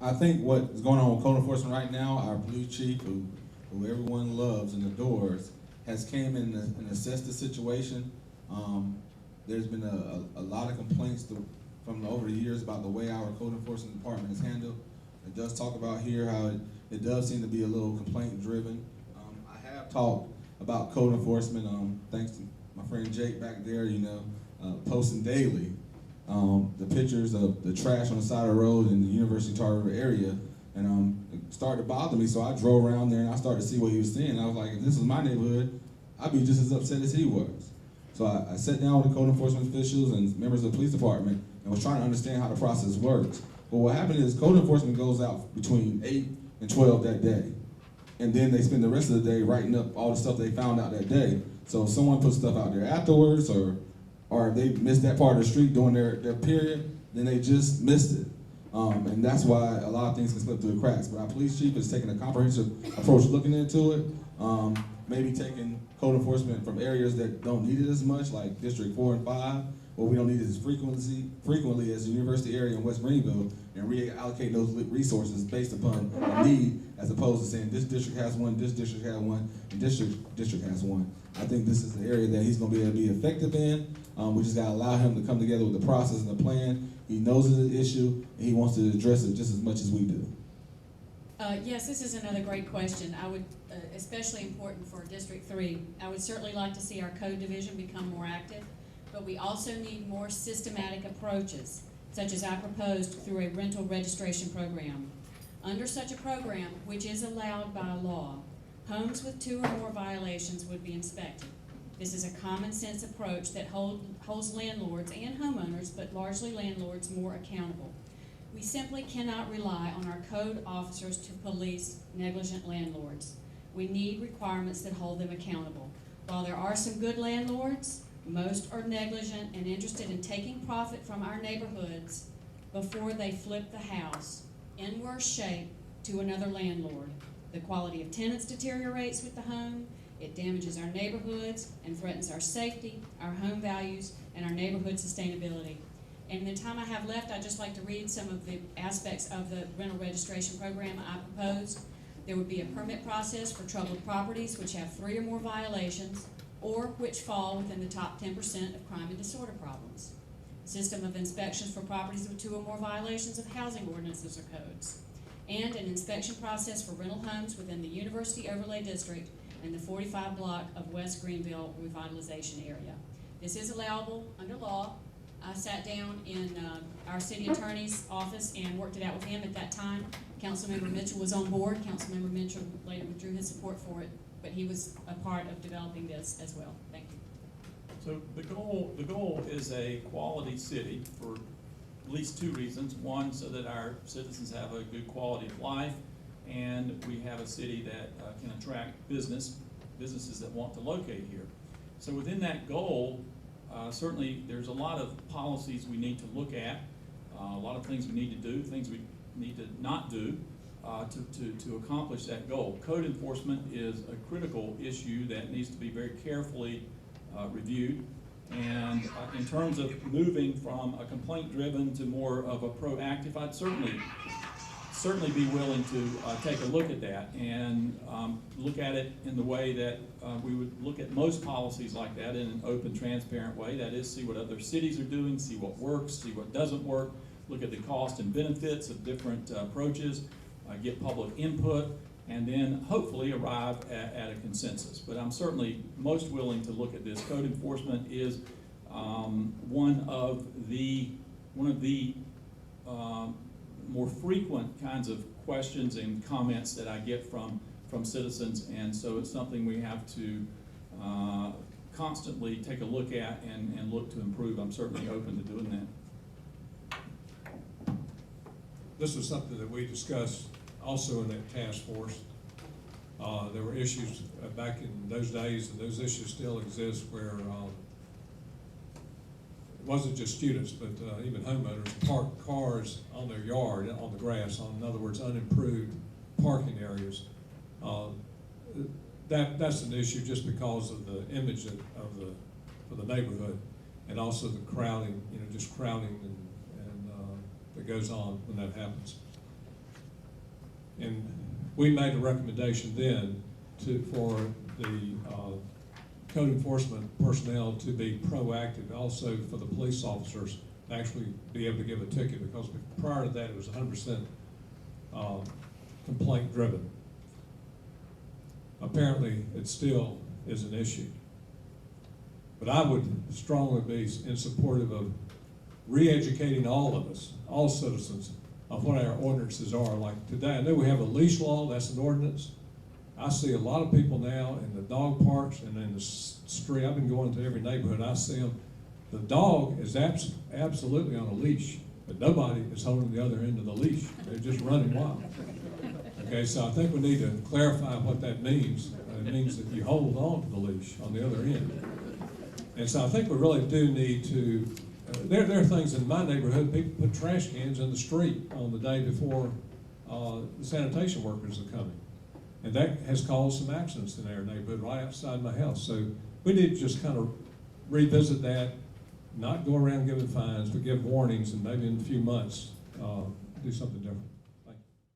I think what is going on with code enforcement right now, our police chief, who everyone loves and adores, has came in and assessed the situation. There's been a lot of complaints from over the years about the way our code enforcement department is handled. It does talk about here how it does seem to be a little complaint driven. I have talked about code enforcement, thanks to my friend Jake back there, posting daily the pictures of the trash on the side of the road in the University Tar River area, and it started to bother me. So I drove around there and I started to see what he was seeing. I was like, if this was my neighborhood, I'd be just as upset as he was. So I sat down with the code enforcement officials and members of the police department and was trying to understand how the process works. But what happened is code enforcement goes out between 8 and 12 that day. And then they spend the rest of the day writing up all the stuff they found out that day. So if someone puts stuff out there afterwards, or if they missed that part of the street during their period, then they just missed it. And that's why a lot of things can slip through the cracks. But our police chief is taking a comprehensive approach looking into it, maybe taking code enforcement from areas that don't need it as much, like District 4 and 5, where we don't need it as frequently as the university area in West Greenville, and reallocate those resources based upon a need, as opposed to saying this district has one, this district has one, and this district has one. I think this is the area that he's going to be able to be effective in. We just got to allow him to come together with the process and the plan. He knows it's an issue, and he wants to address it just as much as we do. Yes, this is another great question. I would, especially important for District 3, I would certainly like to see our code division become more active, but we also need more systematic approaches, such as I proposed through a rental registration program. Under such a program, which is allowed by law, homes with 2 or more violations would be inspected. This is a common sense approach that holds landlords and homeowners, but largely landlords, more accountable. We simply cannot rely on our code officers to police negligent landlords. We need requirements that hold them accountable. While there are some good landlords, most are negligent and interested in taking profit from our neighborhoods before they flip the house in worse shape to another landlord. The quality of tenants deteriorates with the home. It damages our neighborhoods and threatens our safety, our home values, and our neighborhood sustainability. And in the time I have left, I'd just like to read some of the aspects of the rental registration program I proposed. There would be a permit process for troubled properties which have 3 or more violations, or which fall within the top 10% of crime and disorder problems. A system of inspections for properties with 2 or more violations of housing ordinances or codes. And an inspection process for rental homes within the University Overlay District and the 45 block of West Greenville revitalization area. This is allowable under law. I sat down in our city attorney's office and worked it out with him at that time. Councilmember Mitchell was on board. Councilmember Mitchell later withdrew his support for it, but he was a part of developing this as well. Thank you. So the goal is a quality city for at least 2 reasons. One, so that our citizens have a good quality of life, and we have a city that can attract businesses that want to locate here. So within that goal, certainly there's a lot of policies we need to look at, a lot of things we need to do, things we need to not do to accomplish that goal. Code enforcement is a critical issue that needs to be very carefully reviewed. And in terms of moving from a complaint-driven to more of a proactive, I'd certainly be willing to take a look at that and look at it in the way that we would look at most policies like that, in an open, transparent way. That is, see what other cities are doing, see what works, see what doesn't work, look at the cost and benefits of different approaches, get public input, and then hopefully arrive at a consensus. But I'm certainly most willing to look at this. Code enforcement is one of the more frequent kinds of questions and comments that I get from citizens, and so it's something we have to constantly take a look at and look to improve. I'm certainly open to doing that. This was something that we discussed also in that task force. There were issues back in those days, and those issues still exist, where it wasn't just students, but even homeowners park cars on their yard, on the grass, in other words, unimproved parking areas. That's an issue just because of the image of the neighborhood, and also the crowding, just crowding and that goes on when that happens. And we made a recommendation then for the code enforcement personnel to be proactive, also for the police officers to actually be able to give a ticket, because prior to that, it was 100% complaint driven. Apparently, it still is an issue. But I would strongly be in support of re-educating all of us, all citizens, of what our ordinances are. Like today, I know we have a leash law, that's an ordinance. I see a lot of people now in the dog parks and in the street. I've been going to every neighborhood, I see them. The dog is absolutely on a leash, but nobody is holding the other end of the leash. They're just running wild. Okay, so I think we need to clarify what that means. It means that you hold on to the leash on the other end. And so I think we really do need to, there are things in my neighborhood, people put trash cans in the street on the day before the sanitation workers are coming. And that has caused some accidents in our neighborhood right outside my house. So we need to just kind of revisit that, not go around giving fines, but give warnings, and maybe in a few months do something different.